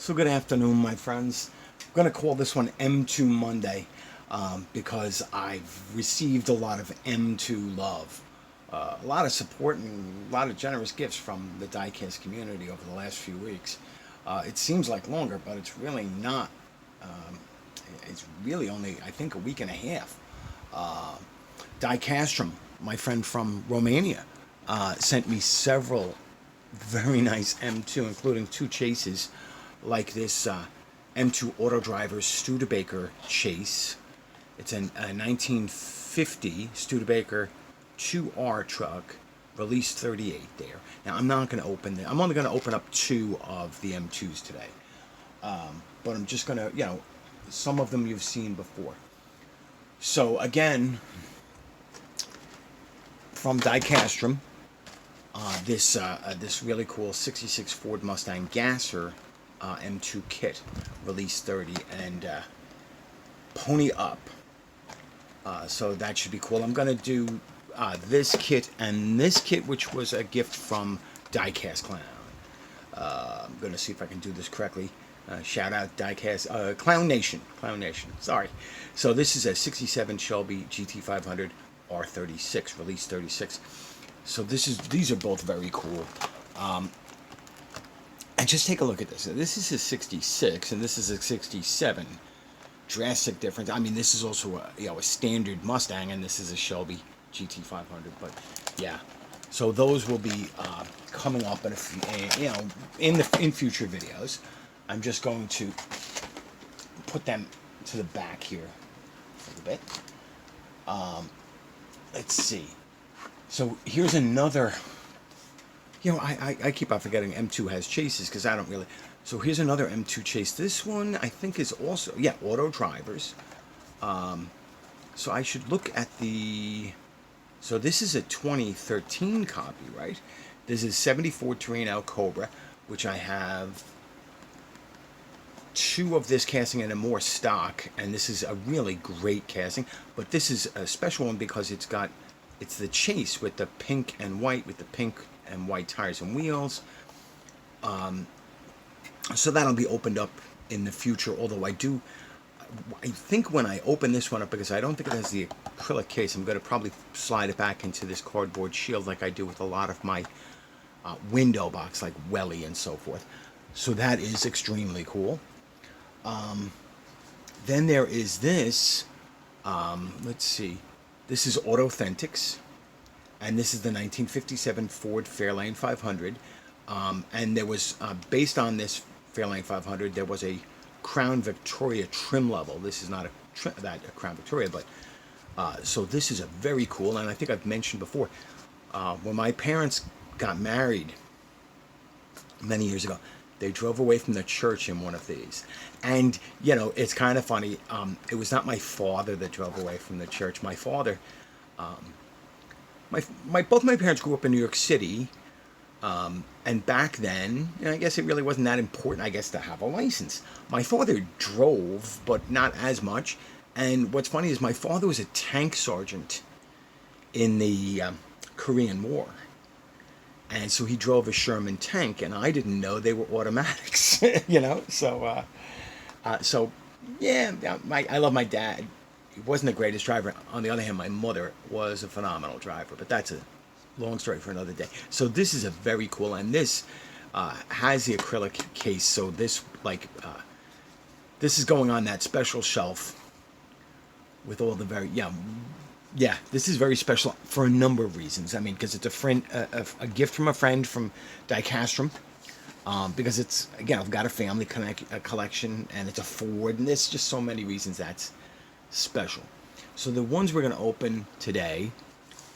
So good afternoon, my friends. I'm going to call this one M2 Monday because I've received a lot of M2 love, a lot of support and a lot of generous gifts from the diecast community over the last few weeks. It seems like longer, but it's really not. Um, it's really only, I think, a week and a half. Uh, Diecastrum, my friend from Romania, sent me several very nice M2, including two chases, like this M2 Auto Driver Studebaker chase. It's a 1950 Studebaker 2R truck, release 38 there. Now, I'm not going to open it. I'm only going to open up two of the M2s today. But I'm just going to, some of them you've seen before. So, again, from Diecastrum, this really cool 66 Ford Mustang Gasser M2 kit, release 30, and pony up. So that should be cool. I'm going to do this kit and this kit, which was a gift from Diecast Clown. I'm going to see if I can do this correctly. Shout out Diecast Clown Nation. Clown Nation. Sorry. So this is a 67 Shelby GT500 R36, release 36. So these are both very cool. And just take a look at this. This is a 66 and this is a 67. Drastic difference. I mean, this is also a standard Mustang, and this is a Shelby GT500. But yeah, so those will be coming up in in future videos. I'm just going to put them to the back here a little bit. Let's see. So here's another. I keep on forgetting M2 has chases because I don't really. So here's another M2 chase. This one I think is also, auto drivers. So I should look at the. So this is a 2013 copy, right? This is 74 Terrain Cobra, which I have two of this casting and a more stock, and this is a really great casting. But this is a special one because it's the chase with the pink and white, with the pink and white tires and wheels. So that'll be opened up in the future, although I think when I open this one up, because I don't think it has the acrylic case, I'm going to probably slide it back into this cardboard shield like I do with a lot of my window box, like Welly and so forth. So that is extremely cool. Then there is this, let's see, this is Authentics, and this is the 1957 Ford Fairlane 500. And there was, based on this Fairlane 500, there was a Crown Victoria trim level. This is not a Crown Victoria, but so this is a very cool, and I think I've mentioned before, when my parents got married many years ago, they drove away from the church in one of these. And, it's kind of funny. It was not my father that drove away from the church. My father, both my parents grew up in New York City. And back then, I guess it really wasn't that important, I guess, to have a license. My father drove, but not as much. And what's funny is my father was a tank sergeant in the Korean War. And so he drove a Sherman tank, and I didn't know they were automatics, So, I love my dad. He wasn't the greatest driver. On the other hand, my mother was a phenomenal driver, but that's a long story for another day. So this is a very cool, and this has the acrylic case. So this, this is going on that special shelf with all the this is very special for a number of reasons. I mean, because it's a gift from a friend from Diecastrum. Because it's, again, I've got a family collection, and it's a Ford, and there's just so many reasons that's special. So the ones we're going to open today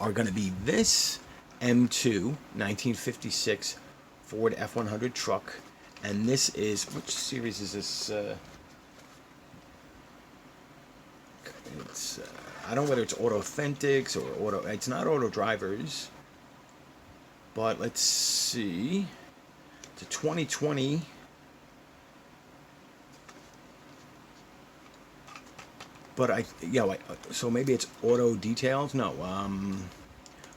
are going to be this M2 1956 Ford F100 truck, and this is, which series is this? It's I don't know whether it's Authentics or it's not Auto Drivers, but let's see. It's a 2020. But so maybe it's Auto Details. No,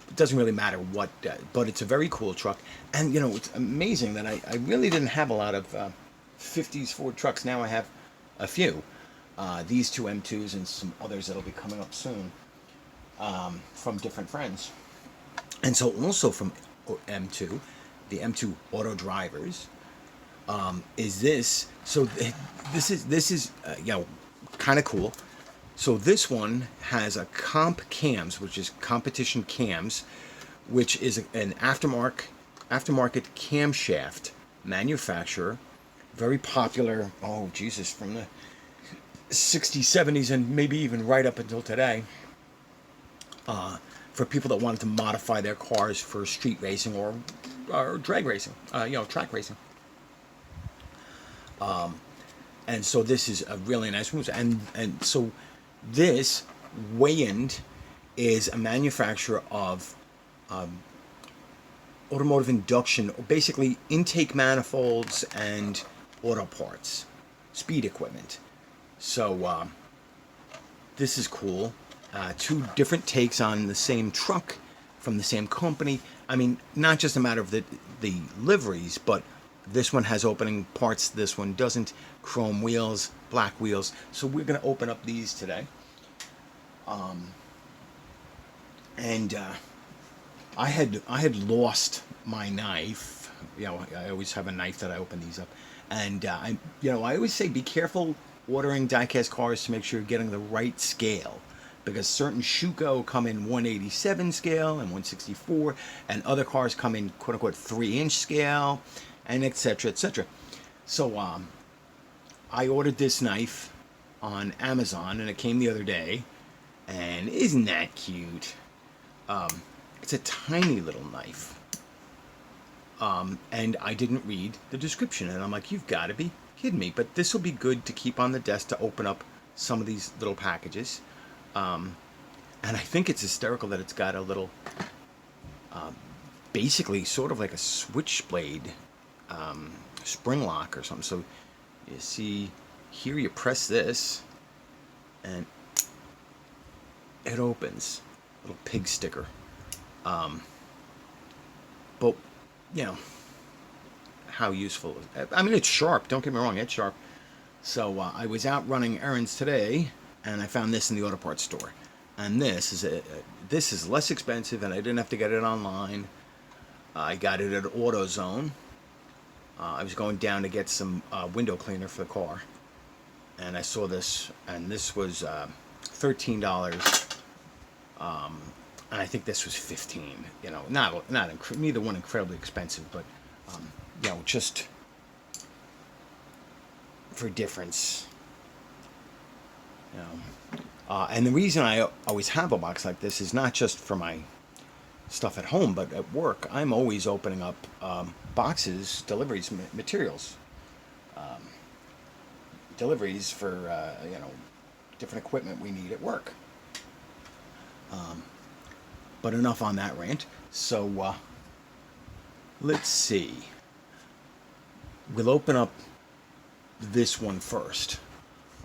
it doesn't really matter what, but it's a very cool truck. And it's amazing that I really didn't have a lot of 50s Ford trucks. Now I have a few. These two M2s and some others that'll be coming up soon, from different friends. And so also from M2, the M2 Auto Drivers, is this. So this is kind of cool. So this one has a comp cams, which is competition cams, which is an aftermarket camshaft manufacturer, very popular. Oh Jesus, from the 60s, 70s, and maybe even right up until today. For people that wanted to modify their cars for street racing or drag racing, track racing. And so this is a really nice one. And so this Wayand is a manufacturer of automotive induction, basically intake manifolds and auto parts, speed equipment. So this is cool. Two different takes on the same truck from the same company. I mean, not just a matter of the liveries, but this one has opening parts, this one doesn't. Chrome wheels, black wheels. So we're going to open up these today. And I had lost my knife. I always have a knife that I open these up. And I always say be careful ordering diecast cars to make sure you're getting the right scale, because certain Schuco come in 187 scale and 164, and other cars come in quote unquote 3-inch scale, and etc. etc. So I ordered this knife on Amazon, and it came the other day, and isn't that cute? It's a tiny little knife, and I didn't read the description, and I'm like, you've got to be kidding me. But this will be good to keep on the desk to open up some of these little packages. And I think it's hysterical that it's got a little, basically sort of like a switchblade spring lock or something. So you see here, you press this and it opens. Little pig sticker. But how useful. I mean, it's sharp, don't get me wrong, it's sharp. So I was out running errands today, and I found this in the auto parts store. And this is less expensive, and I didn't have to get it online. I got it at AutoZone. I was going down to get some window cleaner for the car, and I saw this, and this was $13. And I think this was $15. Neither one incredibly expensive, but just for difference. And the reason I always have a box like this is not just for my stuff at home, but at work. I'm always opening up boxes, deliveries, materials, deliveries for different equipment we need at work. But enough on that rant. So let's see. We'll open up this one first.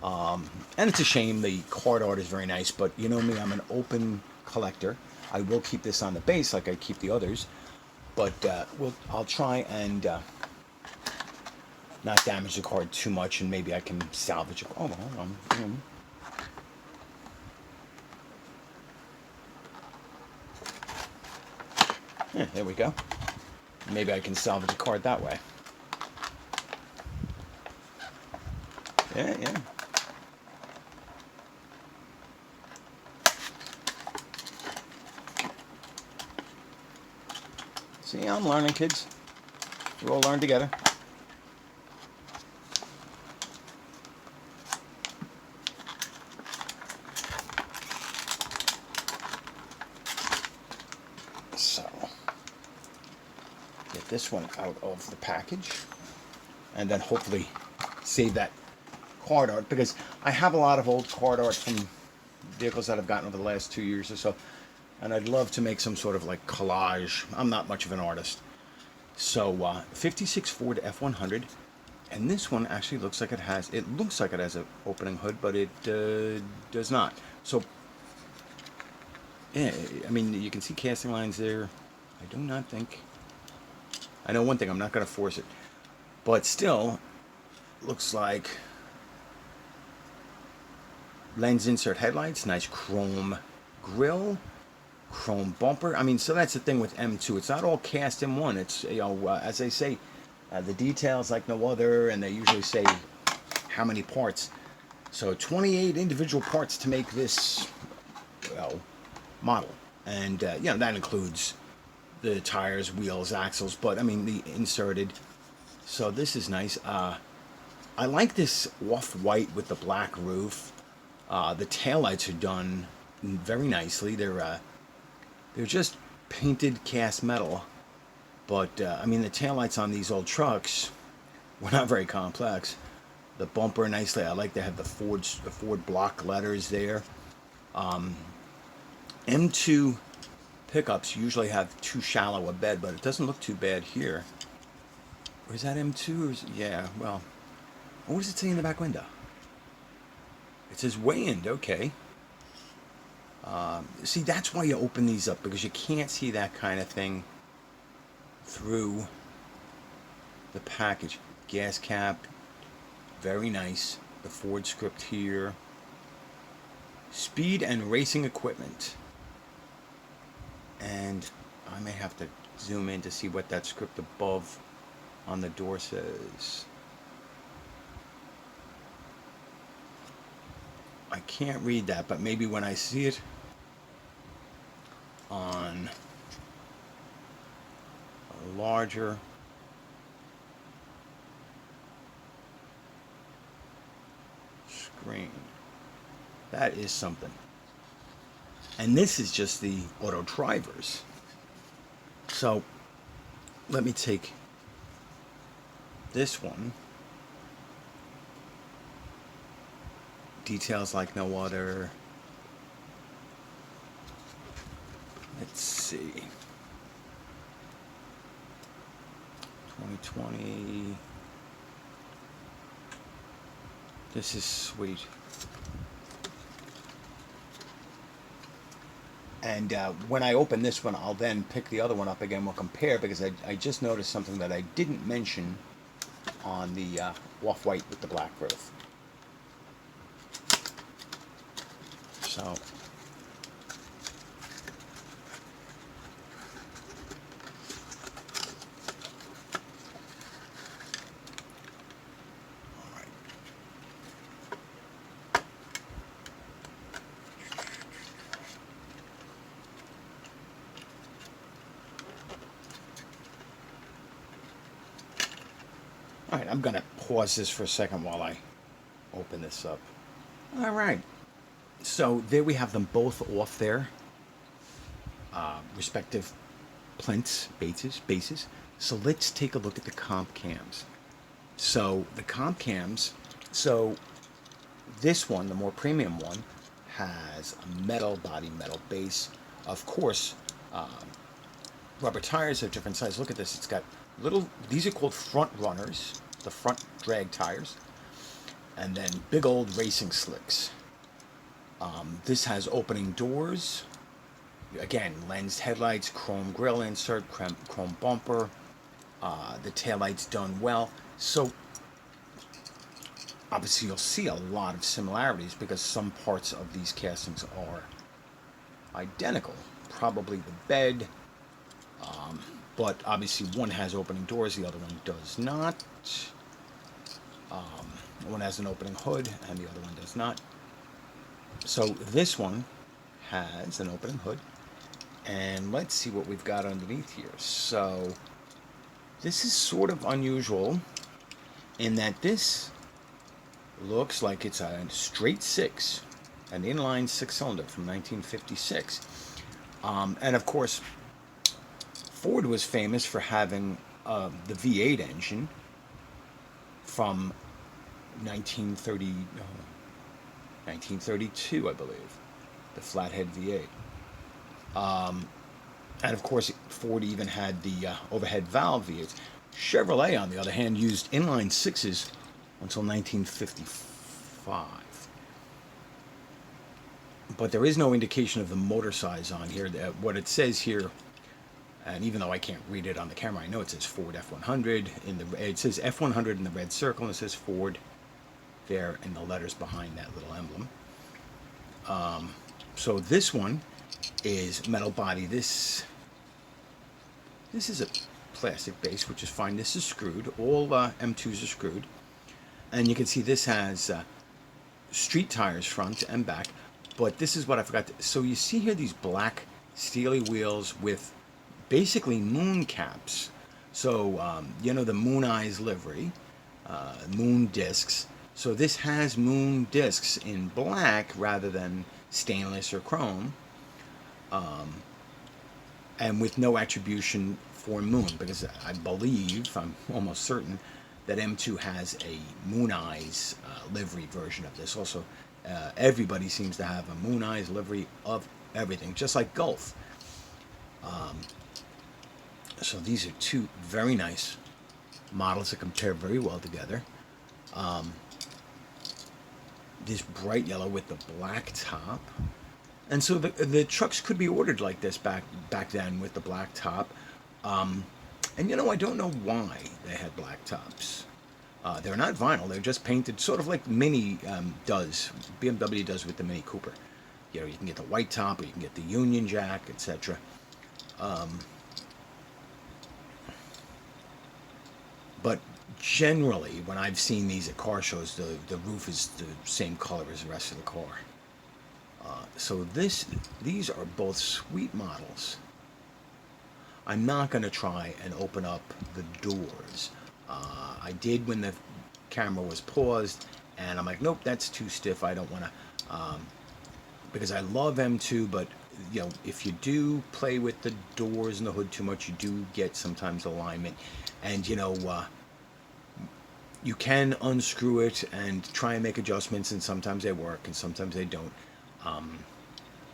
And it's a shame, the card art is very nice, but you know me, I'm an open collector. I will keep this on the base like I keep the others, but I'll try and not damage the card too much, and maybe I can salvage it. Oh, hold on. Yeah, there we go. Maybe I can salvage a card that way. Yeah. See, I'm learning, kids. We all learn together. So, get this one out of the package, and then hopefully save that card art, because I have a lot of old card art from vehicles that I've gotten over the last 2 years or so, and I'd love to make some sort of like collage. I'm not much of an artist. So 56 Ford F100, and this one actually looks like it has an opening hood, but it does not. So yeah, I mean, you can see casting lines there. I do not think, I know one thing, I'm not going to force it, but still, looks like lens insert headlights, nice chrome grille, chrome bumper. I mean, so that's the thing with M2. It's not all cast in one. It's, you know, as they say, the details like no other, and they usually say how many parts. So 28 individual parts to make this, well, model. And, you know, that includes the tires, wheels, axles, but I mean, the inserted. So this is nice. I like this off-white with the black roof. The taillights are done very nicely. They're just painted cast metal. But, I mean, the taillights on these old trucks were not very complex. The bumper nicely. I like to have the Ford block letters there. M2 pickups usually have too shallow a bed, but it doesn't look too bad here. Or is that M2? Or is it, yeah, well, what does it say in the back window? It says Wayland, okay. See, that's why you open these up, because you can't see that kind of thing through the package. Gas cap, very nice. The Ford script here. Speed and racing equipment. And I may have to zoom in to see what that script above on the door says. I can't read that, but maybe when I see it on a larger screen. That is something. And this is just the auto drivers. So let me take this one. Details like no other. Let's see. 2020. This is sweet. And when I open this one, I'll then pick the other one up again. We'll compare, because I just noticed something that I didn't mention on the off-white with the black roof. So all right, I'm going to pause this for a second while I open this up. All right. So there we have them both off their respective plinths, bases. So let's take a look at the comp cams. So the comp cams, so this one, the more premium one, has a metal body, metal base. Of course, rubber tires of different sizes. Look at this. It's got little, these are called front runners, the front drag tires, and then big old racing slicks. This has opening doors. Again, lensed headlights, chrome grille insert, chrome bumper. The taillights done well. So obviously you'll see a lot of similarities, because some parts of these castings are identical. Probably the bed, but obviously one has opening doors, the other one does not. One has an opening hood and the other one does not. So this one has an opening hood, and let's see what we've got underneath here. So this is sort of unusual in that this looks like it's a straight six, an inline six-cylinder from 1956. And of course, Ford was famous for having the V8 engine from 1932, I believe, the flathead V8. And of course, Ford even had the overhead valve V8s. Chevrolet, on the other hand, used inline sixes until 1955. But there is no indication of the motor size on here. What it says here, And even though I can't read it on the camera, I know it says Ford F100 it says F100 in the red circle, and it says Ford there in the letters behind that little emblem. So this one is metal body. This is a plastic base, which is fine. This is screwed. All M2s are screwed. And you can see this has street tires front and back. But this is what I forgot. So you see here these black steely wheels with basically moon caps. So, you know, the Moon Eyes livery, moon discs. So this has moon discs in black rather than stainless or chrome. And with no attribution for moon, because I believe, I'm almost certain, that M2 has a Moon Eyes livery version of this. Also, everybody seems to have a Moon Eyes livery of everything, just like Gulf. So these are two very nice models that compare very well together. This bright yellow with the black top. And so the trucks could be ordered like this back then with the black top. And you know, I don't know why they had black tops. They're not vinyl, they're just painted sort of like Mini does, BMW does with the Mini Cooper. You know, you can get the white top, or you can get the Union Jack, etc. But generally, when I've seen these at car shows, the roof is the same color as the rest of the car. So these are both sweet models. I'm not going to try and open up the doors. I did when the camera was paused, and I'm like, nope, that's too stiff. I don't want to, because I love M2, but you know, if you do play with the doors and the hood too much, you do get sometimes alignment, and you know, you can unscrew it and try and make adjustments, and sometimes they work and sometimes they don't.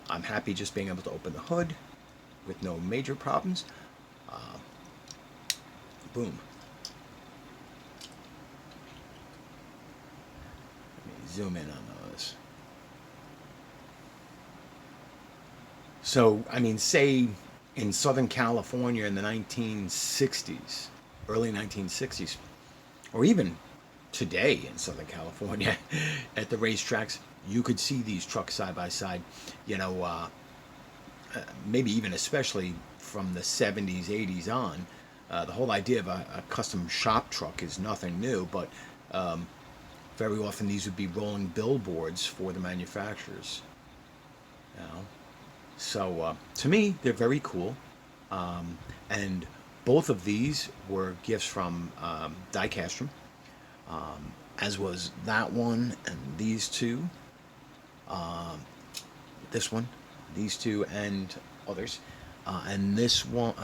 I'm happy just being able to open the hood with no major problems. Boom. Let me zoom in on those. So, I mean, say in Southern California in the 1960s, early 1960s, or even today in Southern California at the racetracks, you could see these trucks side by side. You know, maybe even especially from the 70s, 80s on. The whole idea of a custom shop truck is nothing new, but very often these would be rolling billboards for the manufacturers. You know? So to me, they're very cool. And both of these were gifts from Diecastrum, as was that one and these two. This one, these two, and others. And this one,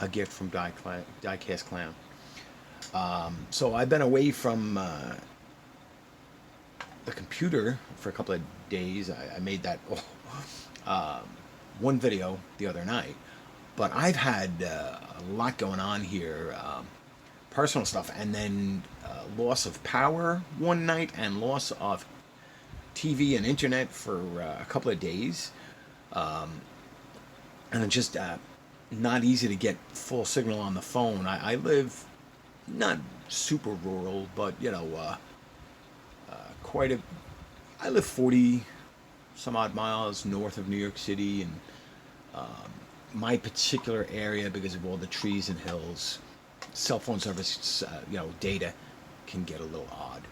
a gift from Diecast Clown. So I've been away from the computer for a couple of days. I made that one video the other night, but I've had a lot going on here, personal stuff, and then loss of power one night and loss of TV and internet for a couple of days, and it's just not easy to get full signal on the phone. I live not super rural, but you know, I live 40 some odd miles north of New York City, and my particular area, because of all the trees and hills, cell phone service, you know, data can get a little odd.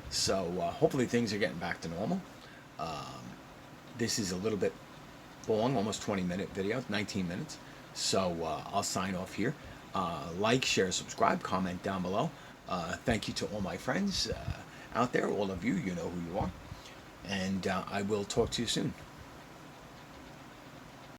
So hopefully things are getting back to normal. This is a little bit long, almost 20-minute video, 19 minutes. So I'll sign off here. Like, share, subscribe, comment down below. Thank you to all my friends out there, all of you, you know who you are. And I will talk to you soon.